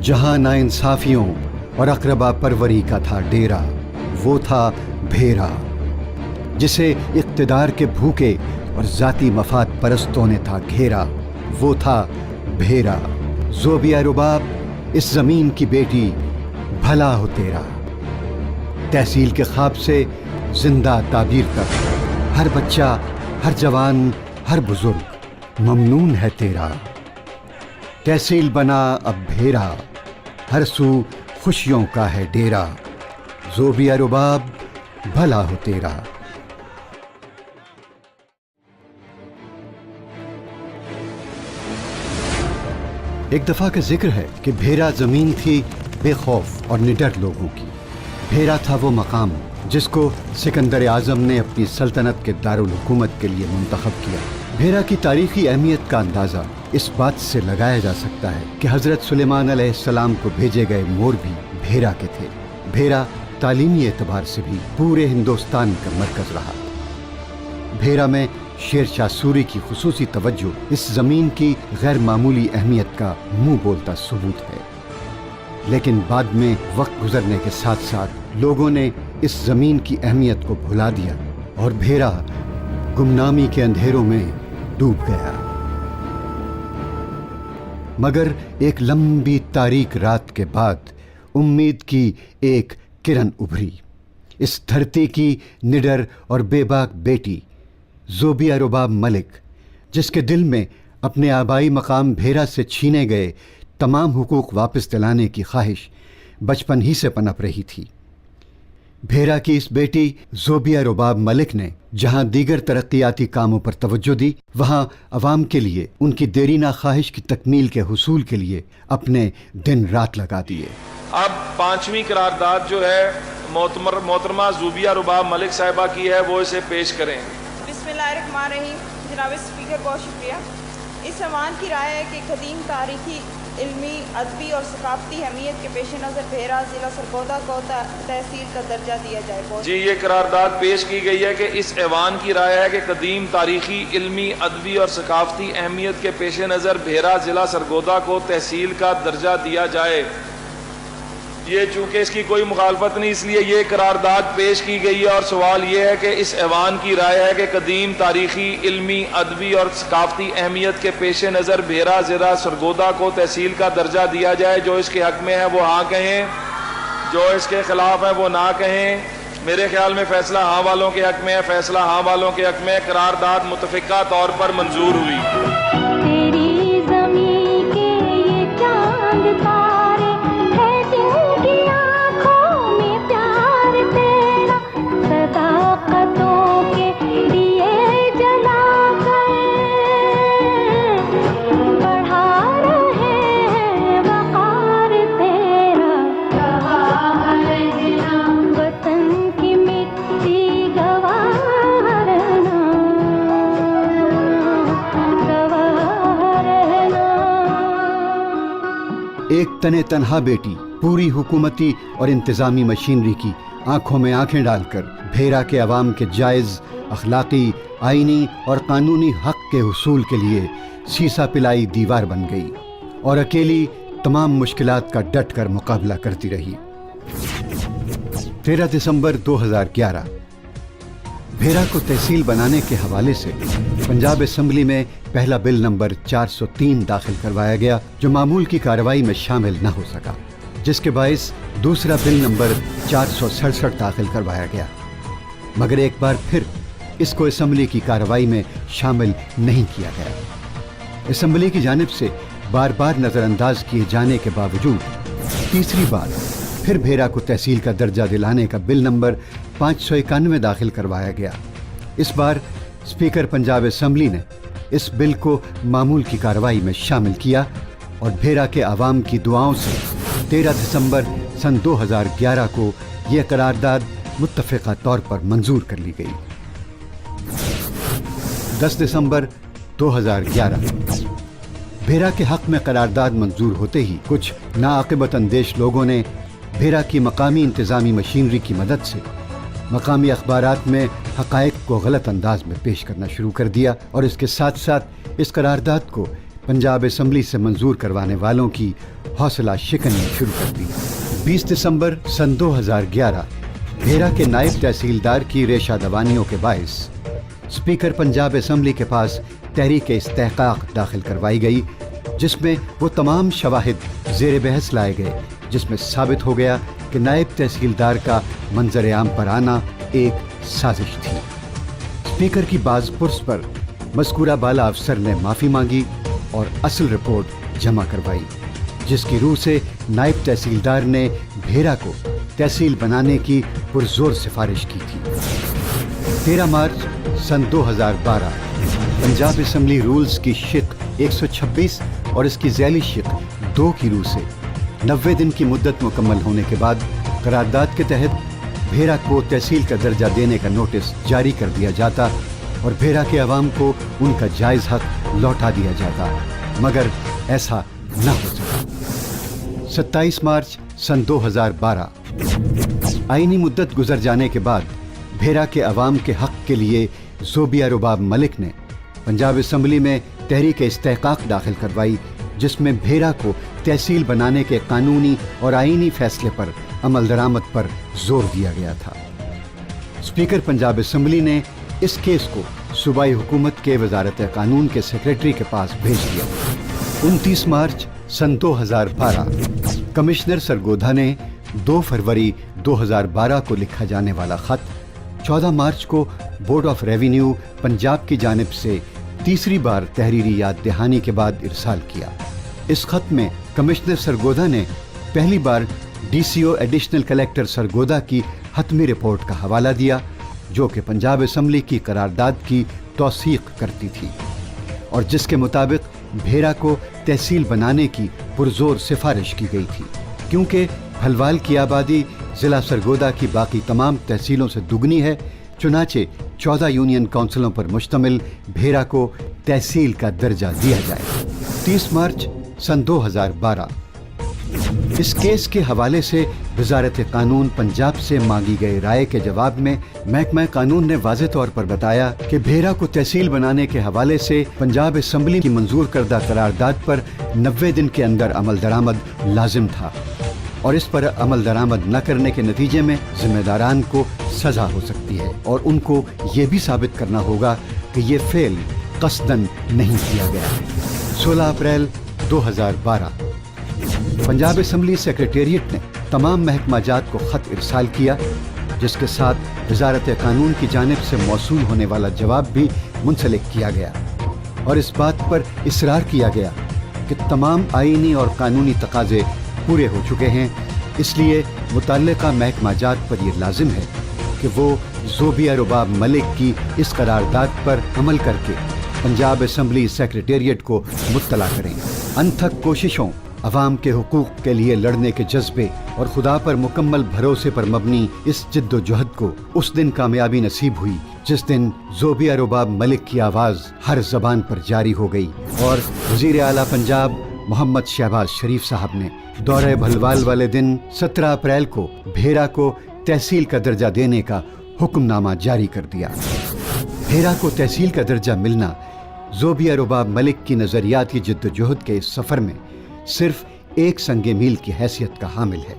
جہاں ناانصافیوں اور اقربا پروری کا تھا ڈیرا، وہ تھا بھیرا، جسے اقتدار کے بھوکے اور ذاتی مفاد پرستوں نے تھا گھیرا، وہ تھا بھیرا۔ زوبیہ رباب اس زمین کی بیٹی بھلا ہو تیرا، تحصیل کے خواب سے زندہ تعبیر تک، ہر بچہ، ہر جوان، ہر بزرگ ممنون ہے تیرا۔ تحصیل بنا اب بھیرا، ہر سو خوشیوں کا ہے ڈیرا، زوبیہ رباب بھلا ہو تیرا۔ ایک دفعہ کا ذکر ہے کہ بھیرا زمین تھی بے خوف اور نڈر لوگوں کی۔ بھیرا تھا وہ مقام جس کو سکندر اعظم نے اپنی سلطنت کے دارالحکومت کے لیے منتخب کیا۔ بھیرا کی تاریخی اہمیت کا اندازہ اس بات سے لگایا جا سکتا ہے کہ حضرت سلیمان علیہ السلام کو بھیجے گئے مور بھی بھیرا کے تھے۔ بھیرا تعلیمی اعتبار سے بھی پورے ہندوستان کا مرکز رہا۔ بھیرا میں شیر شاہ سوری کی خصوصی توجہ اس زمین کی غیر معمولی اہمیت کا منہ بولتا ثبوت ہے، لیکن بعد میں وقت گزرنے کے ساتھ ساتھ لوگوں نے اس زمین کی اہمیت کو بھلا دیا اور بھیرا گمنامی کے اندھیروں میں ڈوب گیا۔ مگر ایک لمبی تاریک رات کے بعد امید کی ایک کرن ابھری۔ اس دھرتی کی نڈر اور بے باک بیٹی زوبیہ رباب ملک، جس کے دل میں اپنے آبائی مقام بھیرا سے چھینے گئے تمام حقوق واپس دلانے کی خواہش بچپن ہی سے پنپ رہی تھی۔ بھیرا کی اس بیٹی زوبیہ رباب ملک نے جہاں دیگر ترقیاتی کاموں پر توجہ دی، وہاں عوام کے لیے ان کی دیرینہ خواہش کی تکمیل کے حصول کے لیے اپنے دن رات لگا دیے۔ اب 5ویں قرارداد جو ہے محترمہ زوبیہ رباب ملک صاحبہ کی ہے، وہ اسے پیش کریں۔ بسم اللہ الرحمن الرحیم۔ جناب اسپیکر بہت شکریہ۔ اس ایوان کی رائے ہے کہ قدیم تاریخی، علمی، ادبی اور ثقافتی اہمیت کے پیش نظر بھیرا ضلع سرگودا کو تحصیل کا درجہ دیا جائے۔ جی، یہ قرارداد پیش کی گئی ہے کہ اس ایوان کی رائے ہے کہ قدیم تاریخی، علمی، ادبی اور ثقافتی اہمیت کے پیش نظر بھیرا ضلع سرگودا کو تحصیل کا درجہ دیا جائے۔ یہ چونکہ اس کی کوئی مخالفت نہیں، اس لیے یہ قرارداد پیش کی گئی ہے، اور سوال یہ ہے کہ اس ایوان کی رائے ہے کہ قدیم تاریخی، علمی، ادبی اور ثقافتی اہمیت کے پیش نظر بھیرا ضلع سرگودا کو تحصیل کا درجہ دیا جائے۔ جو اس کے حق میں ہے وہ ہاں کہیں، جو اس کے خلاف ہے وہ نہ کہیں۔ میرے خیال میں فیصلہ ہاں والوں کے حق میں ہے، فیصلہ ہاں والوں کے حق میں ہے۔ قرارداد متفقہ طور پر منظور ہوئی۔ تیری زمین کے یہ چاند تارے ہے جن کی آنکھوں میں پیار تیرا، صداقتوں کے دیے جلا کر بڑھا رہے ہیں وقار تیرا، وطن کی مٹی گواہ رہنا، ایک تنے تنہا بیٹی پوری حکومتی اور انتظامی مشینری کی آنکھوں میں آنکھیں ڈال کر بھیرا کے عوام کے جائز، اخلاقی، آئینی اور قانونی حق کے حصول کے لیے سیسا پلائی دیوار بن گئی اور اکیلی تمام مشکلات کا ڈٹ کر مقابلہ کرتی رہی۔ 13 دسمبر 2011 بھیرا کو تحصیل بنانے کے حوالے سے پنجاب اسمبلی میں پہلا بل نمبر 403 داخل کروایا گیا، جو معمول کی کارروائی میں شامل نہ ہو سکا، جس کے باعث دوسرا بل نمبر 467 داخل کروایا گیا، مگر ایک بار پھر اس کو اسمبلی کی کارروائی میں شامل نہیں کیا گیا۔ اسمبلی کی جانب سے بار بار نظر انداز کیے جانے کے باوجود تیسری بار پھر بھیرا کو تحصیل کا درجہ دلانے کا بل نمبر 591 داخل کروایا گیا۔ اس بار اسپیکر پنجاب اسمبلی نے اس بل کو معمول کی کارروائی میں شامل کیا اور بھیرا کے عوام کی دعاؤں سے 13 دسمبر سن 2011 کو یہ قرارداد متفقہ طور پر منظور کر لی گئی۔ 10 دسمبر 2011 بھیرا کے حق میں قرارداد منظور ہوتے ہی کچھ ناعاقبت اندیش لوگوں نے بھیرا کی مقامی انتظامی مشینری کی مدد سے مقامی اخبارات میں حقائق کو غلط انداز میں پیش کرنا شروع کر دیا اور اس کے ساتھ ساتھ اس قرارداد کو पंजाब असम्बली से मंजूर करवाने वालों की हौसला शिकनी शुरू कर दी। 20 दिसंबर सन 2011 भेरा के नायब तहसीलदार की रेशा दवानियों के बायस स्पीकर पंजाब असम्बली के पास तहरीक इस्तेहकाक दाखिल करवाई गई, जिसमें वो तमाम शवाहिद ज़ेर बहस लाए गए, जिसमें साबित हो गया कि नायब तहसीलदार का मंजर आम पर आना एक साजिश थी। स्पीकर की बाज़ पुरस पर मज़कूरा बाला अफसर ने माफ़ी मांगी और असल रिपोर्ट जमा करवाई, जिसकी रूह से नायब तहसीलदार ने भेरा को तहसील बनाने की पुरजोर सिफारिश की थी। 13 मार्च सन 2012 पंजाब असम्बली रूल्स की शिक 126 और इसकी ज़ैली शिक 2 की रूह से 90 दिन की मुद्दत मुकम्मल होने के बाद करारदाद के तहत भेरा को तहसील का दर्जा देने का नोटिस जारी कर दिया जाता और भेरा के अवाम को उनका जायज़ हक लौटा दिया जाता, मगर ऐसा न हो सका। 27 मार्च सन 2012 आईनी मुद्दत गुजर जाने के बाद भेरा के अवाम के हक के लिए ज़ोबिया रुबाब मलिक ने पंजाब असम्बली में तहरीक इस्तेहकाक दाखिल करवाई, जिसमें भेरा को तहसील बनाने के कानूनी और आईनी फैसले पर अमल दरामद पर जोर दिया गया था। स्पीकर पंजाब असम्बली ने इस केस को सूबाई हुकूमत के वजारत कानून के सेक्रेटरी के पास भेज दिया। 29 मार्च सन 2012 कमिश्नर सरगोधा ने 2 फरवरी 2012 को लिखा जाने वाला ख़त 14 मार्च को बोर्ड ऑफ रेवेन्यू पंजाब की जानिब से तीसरी बार तहरीरी याद दहानी के बाद इरसाल किया। इस ख़त में कमिश्नर सरगोधा ने पहली बार DCO एडिशनल कलेक्टर सरगोधा की हतमी रिपोर्ट का हवाला दिया, जो कि पंजाब असम्बली की करारदाद की तौसीक करती थी और जिसके मुताबिक भेरा को तहसील बनाने की पुरजोर सिफारिश की गई थी, क्योंकि भलवाल की आबादी ज़िला सरगोधा की बाकी तमाम तहसीलों से दुगनी है। चुनाचे 14 यूनियन काउंसिलों पर मुश्तमिल भेरा को तहसील का दर्जा दिया जाए। 30 मार्च सन 2012 इस केस के हवाले से वजारत कानून पंजाब से मांगी गई राय के जवाब में महकमा कानून ने वाज़ेह तौर पर बताया कि भेरा को तहसील बनाने के हवाले से पंजाब असम्बली की मंजूर करदा करारदाद पर 90 दिन के अंदर अमल दरामद लाजिम था और इस पर अमल दरामद न करने के नतीजे में जिम्मेदारान को सज़ा हो सकती है और उनको ये भी साबित करना होगा कि ये फेल कस्दन नहीं किया गया। 16 अप्रैल 2012 पंजाब असम्बली सेक्रेटेरिएट ने तमाम महकमाजात को ख़त इरसाल किया, जिसके साथ वजारत कानून की जानिब से मौसूल होने वाला जवाब भी मुंसलिक किया गया और इस बात पर इसरार किया गया कि तमाम आईनी और कानूनी तकाज़े पूरे हो चुके हैं, इसलिए मुतल्लिका महकमाजात पर यह लाजिम है कि वो ज़ोबिया रुबाब मलिक की इस करारदाद पर अमल करके पंजाब असम्बली सेक्रेटेरिएट को मुत्तला करें। अनथक कोशिशों, अवाम के हुकूक के लिए लड़ने के जज्बे और खुदा पर मुकम्मल भरोसे पर मबनी इस जिद्दोजहद को उस दिन कामयाबी नसीब हुई जिस दिन ज़ोबिया रुबाब मलिक की आवाज़ हर ज़बान पर जारी हो गई और वज़ीर आला पंजाब मोहम्मद शहबाज शरीफ साहब ने दौरे भलवाल वाले दिन 17 अप्रैल को भेरा को तहसील का दर्जा देने का हुक्मनामा जारी कर दिया। भेरा को तहसील का दर्जा मिलना ज़ोबिया रुबाब मलिक की नज़रियाती जिद्दोजहद के इस सफ़र में सिर्फ एक संगे मील की हैसियत का हामिल है।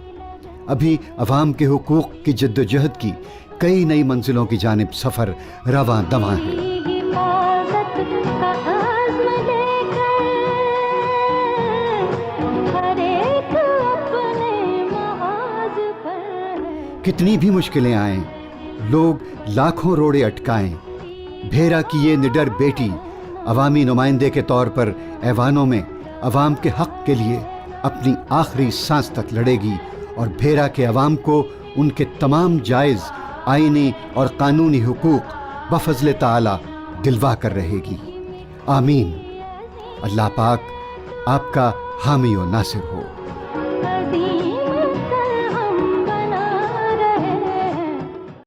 अभी अवाम के हुकूक की जिद्दोजहद की कई नई मंजिलों की जानिब सफ़र रवां दवां है। कितनी भी मुश्किलें आएं, लोग लाखों रोड़े अटकाएं, भेरा की ये निडर बेटी अवामी नुमाइंदे के तौर पर ऐवानों में अवाम के हक़ के लिए अपनी आखिरी सांस तक लड़ेगी और भेरा के अवाम को उनके तमाम जायज़ आईनी और कानूनी हुकूक बफ़ज़्ल ताला दिलवा कर रहेगी। आमीन। अल्लाह पाक आपका हामी व नासिर हो।